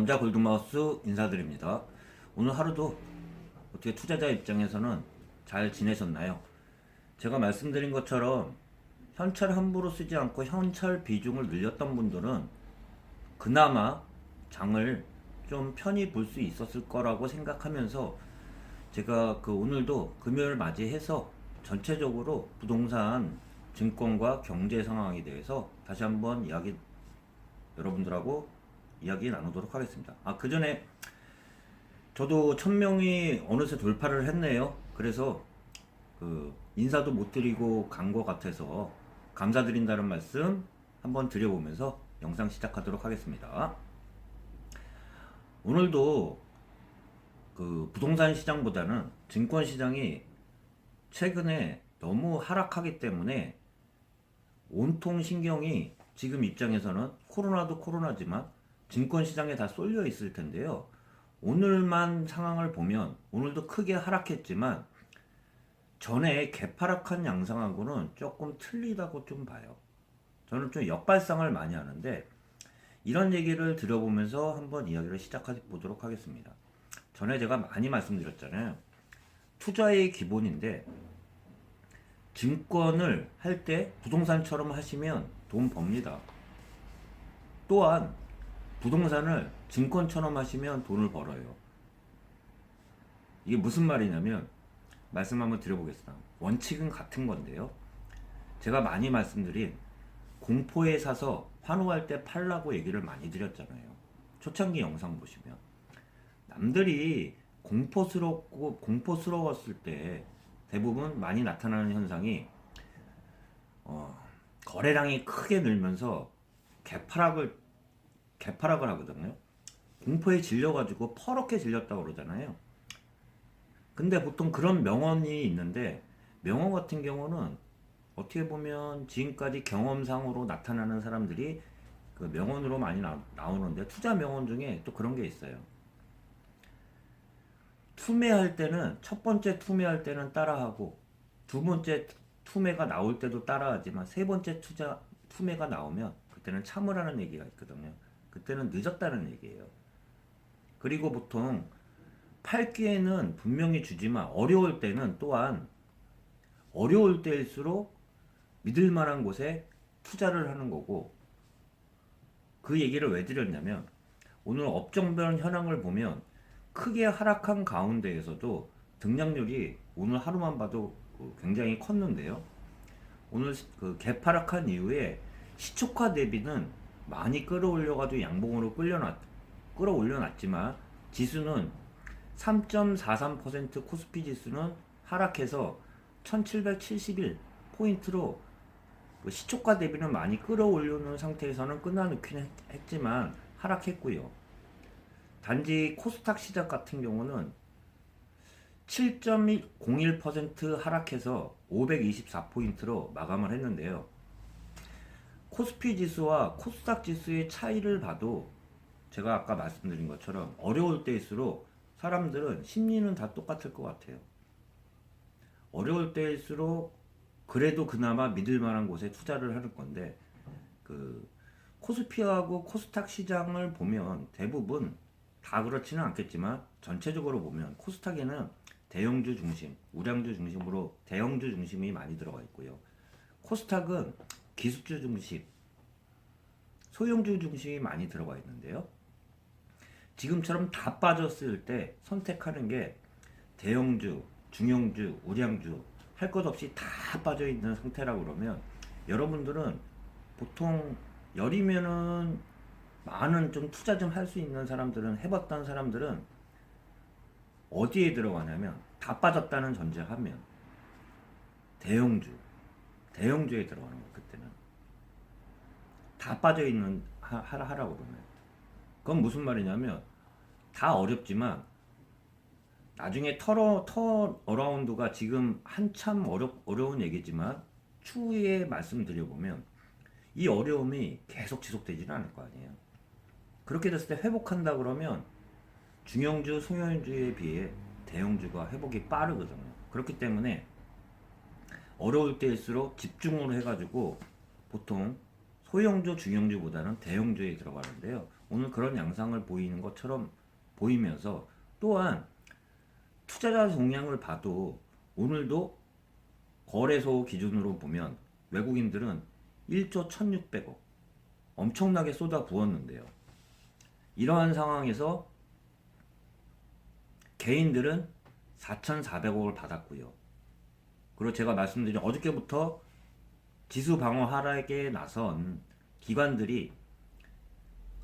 남자 골드마우스 인사드립니다. 오늘 하루도 어떻게 투자자 입장에서는 잘 지내셨나요? 제가 말씀드린 것처럼 현찰 함부로 쓰지 않고 현찰 비중을 늘렸던 분들은 그나마 장을 좀 편히 볼 수 있었을 거라고 생각하면서 제가 오늘도 금요일 맞이해서 전체적으로 부동산, 증권과 경제 상황에 대해서 다시 한번 여러분들하고 이야기 나누도록 하겠습니다. 그 전에 저도 1000명이 어느새 돌파를 했네요. 그래서 인사도 못 드리고 간 것 같아서 감사드린다는 말씀 한번 드려보면서 영상 시작하도록 하겠습니다. 오늘도 부동산 시장보다는 증권 시장이 최근에 너무 하락하기 때문에 온통 신경이 지금 입장에서는 코로나도 코로나지만 증권 시장에 다 쏠려 있을 텐데요. 오늘만 상황을 보면 오늘도 크게 하락했지만 전에 개파락한 양상하고는 조금 틀리다고 좀 봐요. 저는 좀 역발상을 많이 하는데 이런 얘기를 들어보면서 한번 이야기를 시작해 보도록 하겠습니다. 전에 제가 많이 말씀드렸잖아요. 투자의 기본인데 증권을 할 때 부동산처럼 하시면 돈 법니다. 또한 부동산을 증권처럼 하시면 돈을 벌어요. 이게 무슨 말이냐면 말씀 한번 드려보겠습니다. 원칙은 같은 건데요. 제가 많이 말씀드린 공포에 사서 환호할 때 팔라고 얘기를 많이 드렸잖아요. 초창기 영상 보시면 남들이 공포스러웠을 때 대부분 많이 나타나는 현상이 거래량이 크게 늘면서 개파락을 하거든요. 공포에 질려가지고 퍼렇게 질렸다고 그러잖아요. 근데 보통 그런 명언이 있는데 명언 같은 경우는 어떻게 보면 지금까지 경험상으로 나타나는 사람들이 그 명언으로 많이 나오는데 투자 명언 중에 또 그런 게 있어요. 투매할 때는 첫 번째 투매할 때는 따라하고 두 번째 투매가 나올 때도 따라하지만 세 번째 투매가 나오면 그때는 참으라는 얘기가 있거든요. 그때는 늦었다는 얘기예요. 그리고 보통 팔 기회는 분명히 주지만 어려울 때는 또한 어려울 때일수록 믿을 만한 곳에 투자를 하는 거고, 그 얘기를 왜 드렸냐면 오늘 업종별 현황을 보면 크게 하락한 가운데에서도 등락률이 오늘 하루만 봐도 굉장히 컸는데요. 오늘 개파락한 이후에 시초가 대비는 많이 끌어올려가지고 양봉으로 끌어올려놨지만 지수는 3.43% 코스피 지수는 하락해서 1771포인트로 시초가 대비는 많이 끌어올려놓은 상태에서는 끝나놓긴 했지만 하락했고요. 단지 코스닥 시작 같은 경우는 7.01% 하락해서 524포인트로 마감을 했는데요. 코스피 지수와 코스닥 지수의 차이를 봐도 제가 아까 말씀드린 것처럼 어려울 때일수록 사람들은 심리는 다 똑같을 것 같아요. 어려울 때일수록 그래도 그나마 믿을 만한 곳에 투자를 하는 건데 코스피하고 코스닥 시장을 보면 대부분 다 그렇지는 않겠지만 전체적으로 보면 코스닥에는 대형주 중심, 우량주 중심으로 대형주 중심이 많이 들어가 있고요. 코스닥은 기술주 중심, 소형주 중심이 많이 들어가 있는데요. 지금처럼 다 빠졌을 때 선택하는 게 대형주, 중형주, 우량주 할 것 없이 다 빠져 있는 상태라고 그러면 여러분들은 보통 열이면은 많은 좀 투자 좀 할 수 있는 사람들은 해봤던 사람들은 어디에 들어가냐면 다 빠졌다는 전제하면 대형주에 들어가는 거예요. 그때는 다 빠져있는 하라고 그러면 그건 무슨 말이냐면 다 어렵지만 나중에 어라운드가 지금 한참 어려운 얘기지만 추후에 말씀드려보면 이 어려움이 계속 지속되지는 않을 거 아니에요. 그렇게 됐을 때 회복한다 그러면 중형주, 소형주에 비해 대형주가 회복이 빠르거든요. 그렇기 때문에 어려울 때일수록 집중을 해가지고 보통 소형주, 중형주보다는 대형주에 들어가는데요. 오늘 그런 양상을 보이는 것처럼 보이면서, 또한 투자자 동향을 봐도 오늘도 거래소 기준으로 보면 외국인들은 1조 1600억 엄청나게 쏟아 부었는데요. 이러한 상황에서 개인들은 4,400억을 받았고요. 그리고 제가 말씀드린 어저께부터 지수 방어 하락에 나선 기관들이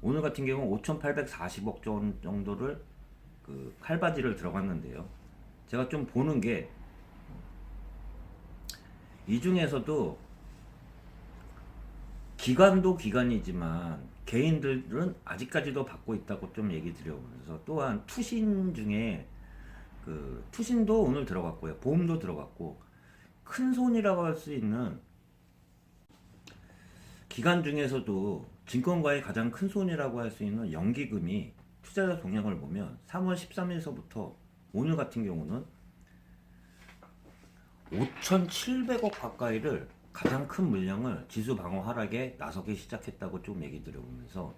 오늘 같은 경우 5,840억 정도를 그 칼바지를 들어갔는데요. 제가 좀 보는 게, 이 중에서도 기관도 기관이지만 개인들은 아직까지도 받고 있다고 좀 얘기 드려보면서, 또한 투신 중에 그 투신도 오늘 들어갔고요. 보험도 들어갔고, 큰 손이라고 할 수 있는 기관 중에서도 증권가의 가장 큰 손이라고 할 수 있는 연기금이 투자자 동향을 보면 3월 13일서부터 오늘 같은 경우는 5,700억 가까이를 가장 큰 물량을 지수 방어 하락에 나서기 시작했다고 좀 얘기 드려보면서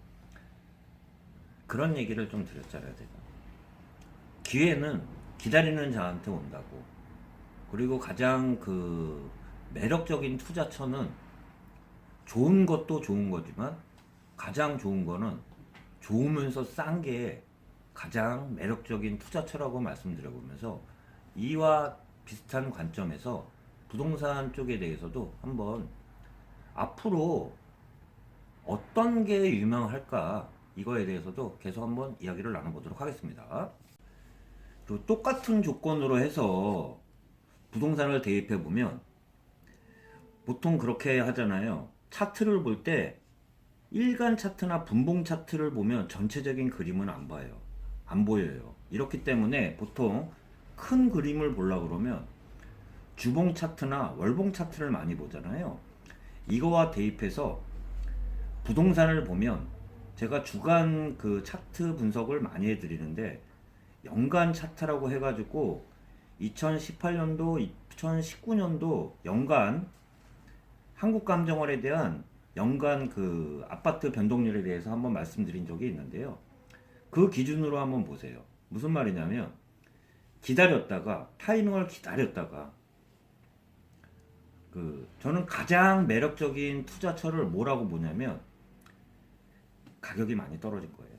그런 얘기를 좀 드렸잖아요. 제가 기회는 기다리는 자한테 온다고. 그리고 가장 그 매력적인 투자처는 좋은 것도 좋은 거지만 가장 좋은 거는 좋으면서 싼 게 가장 매력적인 투자처라고 말씀드려보면서, 이와 비슷한 관점에서 부동산 쪽에 대해서도 한번 앞으로 어떤 게 유명할까, 이거에 대해서도 계속 한번 이야기를 나눠보도록 하겠습니다. 또 똑같은 조건으로 해서 부동산을 대입해 보면 보통 그렇게 하잖아요. 차트를 볼 때 일간 차트나 분봉 차트를 보면 전체적인 그림은 안 보여요. 이렇기 때문에 보통 큰 그림을 보려고 그러면 주봉 차트나 월봉 차트를 많이 보잖아요. 이거와 대입해서 부동산을 보면, 제가 주간 그 차트 분석을 많이 해드리는데 연간 차트라고 해가지고 2018년도, 2019년도 연간 한국감정원에 대한 연간 그 아파트 변동률에 대해서 한번 말씀드린 적이 있는데요. 그 기준으로 한번 보세요. 무슨 말이냐면, 기다렸다가 타이밍을 기다렸다가 저는 가장 매력적인 투자처를 뭐라고 보냐면, 가격이 많이 떨어질 거예요.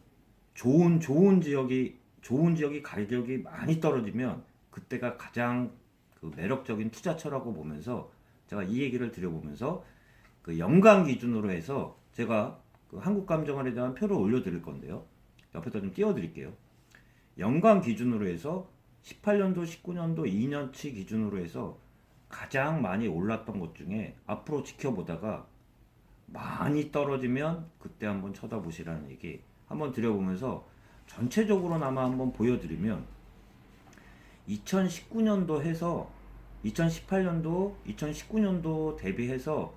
좋은 지역이 가격이 많이 떨어지면 그때가 가장 그 매력적인 투자처라고 보면서, 제가 이 얘기를 드려보면서 그 연간 기준으로 해서 제가 그 한국감정원에 대한 표를 올려드릴 건데요. 옆에다 좀 띄워드릴게요. 연간 기준으로 해서 18년도, 19년도 2년치 기준으로 해서 가장 많이 올랐던 것 중에 앞으로 지켜보다가 많이 떨어지면 그때 한번 쳐다보시라는 얘기 한번 드려보면서, 전체적으로나마 한번 보여드리면 2019년도 해서 2018년도, 2019년도 대비해서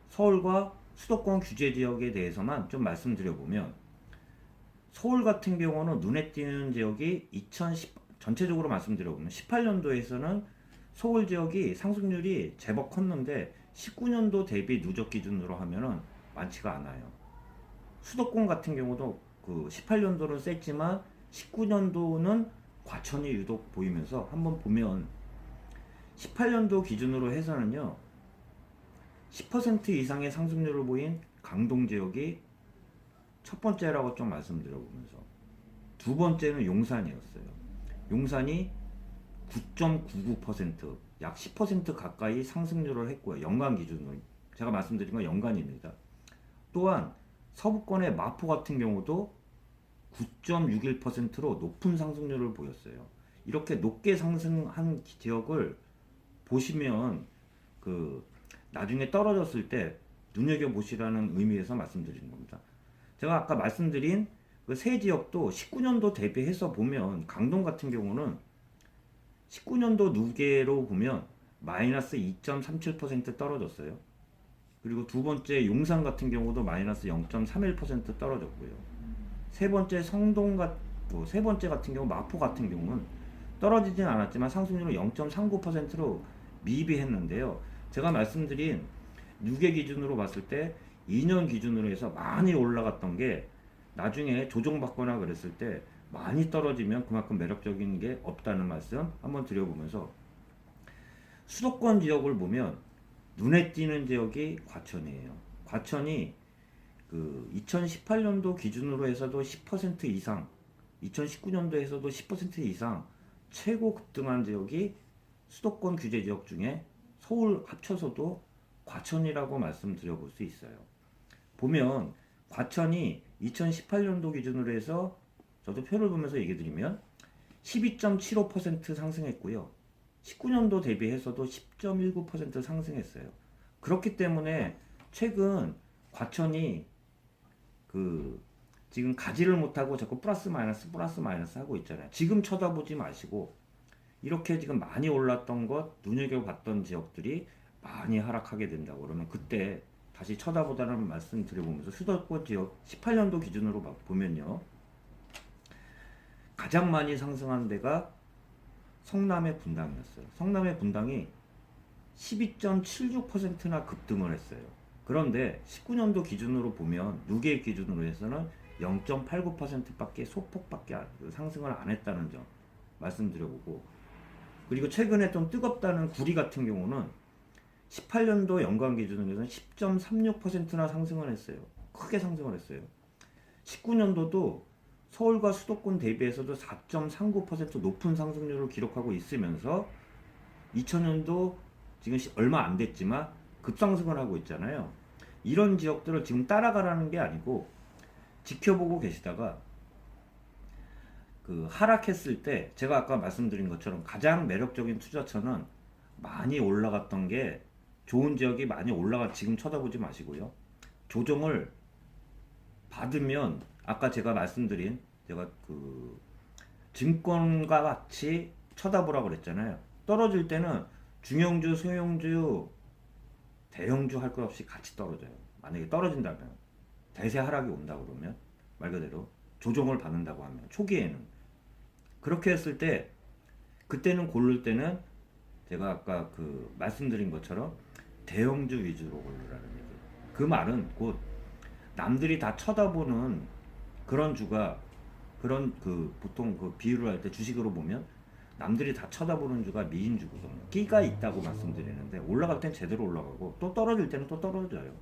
서울과 수도권 규제 지역에 대해서만 좀 말씀드려보면, 서울 같은 경우는 눈에 띄는 지역이 전체적으로 말씀드려보면 18년도에서는 서울 지역이 상승률이 제법 컸는데 19년도 대비 누적 기준으로 하면은 많지가 않아요. 수도권 같은 경우도 그 18년도는 셌지만 19년도는 과천이 유독 보이면서, 한번 보면 18년도 기준으로 해서는요 10% 이상의 상승률을 보인 강동 지역이 첫 번째라고 좀 말씀드려보면서, 두 번째는 용산이었어요. 용산이 9.99%, 약 10% 가까이 상승률을 했고요. 연간 기준으로. 제가 말씀드린 건 연간입니다. 또한 서부권의 마포 같은 경우도 9.61%로 높은 상승률을 보였어요. 이렇게 높게 상승한 지역을 보시면 나중에 떨어졌을 때 눈여겨보시라는 의미에서 말씀드리는 겁니다. 제가 아까 말씀드린 그 세 지역도 19년도 대비해서 보면, 강동 같은 경우는 19년도 누계로 보면 마이너스 2.37% 떨어졌어요. 그리고 두 번째 용산 같은 경우도 마이너스 0.31% 떨어졌고요. 세 번째 세 번째 같은 경우 마포 같은 경우는 떨어지진 않았지만 상승률은 0.39%로 미비했는데요. 제가 말씀드린 누계 기준으로 봤을 때 2년 기준으로 해서 많이 올라갔던 게 나중에 조정받거나 그랬을 때 많이 떨어지면 그만큼 매력적인 게 없다는 말씀 한번 드려보면서, 수도권 지역을 보면 눈에 띄는 지역이 과천이에요. 과천이 그 2018년도 기준으로 해서도 10% 이상, 2019년도에서도 10% 이상 최고 급등한 지역이 수도권 규제 지역 중에 서울 합쳐서도 과천이라고 말씀드려 볼 수 있어요. 보면 과천이 2018년도 기준으로 해서, 저도 표를 보면서 얘기 드리면 12.75% 상승했고요. 19년도 대비해서도 10.19% 상승했어요. 그렇기 때문에 최근 과천이 그 지금 가지를 못하고 자꾸 플러스 마이너스 하고 있잖아요. 지금 쳐다보지 마시고, 이렇게 지금 많이 올랐던 것, 눈여겨봤던 지역들이 많이 하락하게 된다고 그러면 그때 다시 쳐다보다는 말씀 드려보면서, 수도권 지역 18년도 기준으로 보면요, 가장 많이 상승한 데가 성남의 분당이었어요. 성남의 분당이 12.76%나 급등을 했어요. 그런데 19년도 기준으로 보면, 누계 기준으로 해서는 0.89%밖에 소폭밖에 상승을 안 했다는 점 말씀드려보고, 그리고 최근에 좀 뜨겁다는 구리 같은 경우는 18년도 연간 기준으로 해서는 10.36%나 상승을 했어요. 크게 상승을 했어요. 19년도도 서울과 수도권 대비해서도 4.39% 높은 상승률을 기록하고 있으면서, 2000년도 지금 얼마 안 됐지만 급상승을 하고 있잖아요. 이런 지역들을 지금 따라가라는 게 아니고 지켜보고 계시다가 그 하락했을 때, 제가 아까 말씀드린 것처럼 가장 매력적인 투자처는 많이 올라갔던 게, 좋은 지역이 많이 지금 쳐다보지 마시고요. 조정을 받으면, 아까 제가 말씀드린, 제가 그 증권과 같이 쳐다보라고 그랬잖아요. 떨어질 때는 중형주, 소형주, 대형주 할 것 없이 같이 떨어져요. 만약에 떨어진다면, 대세 하락이 온다 그러면, 말 그대로 조정을 받는다고 하면, 초기에는 그렇게 했을 때, 그때는 고를 때는 제가 아까 그 말씀드린 것처럼 대형주 위주로 고르라는 얘기예요. 그 말은 곧 남들이 다 쳐다보는 그런 주가, 그런 그 보통 그 비유를 할 때 주식으로 보면 남들이 다 쳐다보는 주가 미인주거든요. 끼가 있다고 말씀드리는데, 올라갈 땐 제대로 올라가고 또 떨어질 때는 또 떨어져요.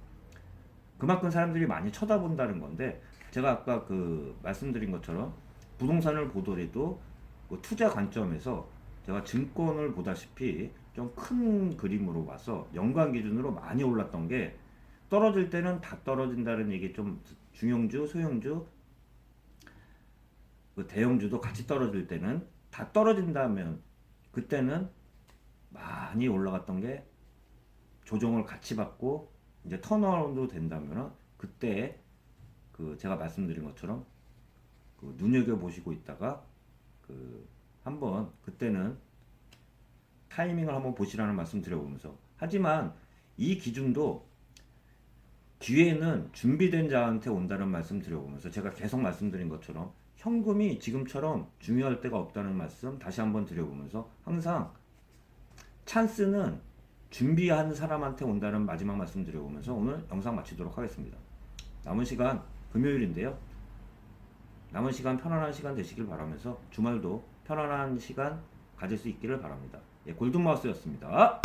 그만큼 사람들이 많이 쳐다본다는 건데, 제가 아까 그 말씀드린 것처럼 부동산을 보더라도 그 투자 관점에서 제가 증권을 보다시피 좀 큰 그림으로 봐서 연간 기준으로 많이 올랐던 게, 떨어질 때는 다 떨어진다는 얘기, 좀 중형주, 소형주, 그 대형주도 같이 떨어질 때는 다 떨어진다면, 그때는 많이 올라갔던 게 조정을 같이 받고 이제 턴어라운드 된다면, 그때 그 제가 말씀드린 것처럼 그 눈여겨 보시고 있다가 그 한번 그때는 타이밍을 한번 보시라는 말씀 드려보면서, 하지만 이 기준도 기회는 준비된 자한테 온다는 말씀 드려보면서, 제가 계속 말씀드린 것처럼 현금이 지금처럼 중요할 때가 없다는 말씀 다시 한번 드려보면서, 항상 찬스는 준비한 사람한테 온다는 마지막 말씀 드려보면서 오늘 영상 마치도록 하겠습니다. 남은 시간 금요일인데요. 남은 시간 편안한 시간 되시길 바라면서, 주말도 편안한 시간 가질 수 있기를 바랍니다. 예, 골든마우스였습니다.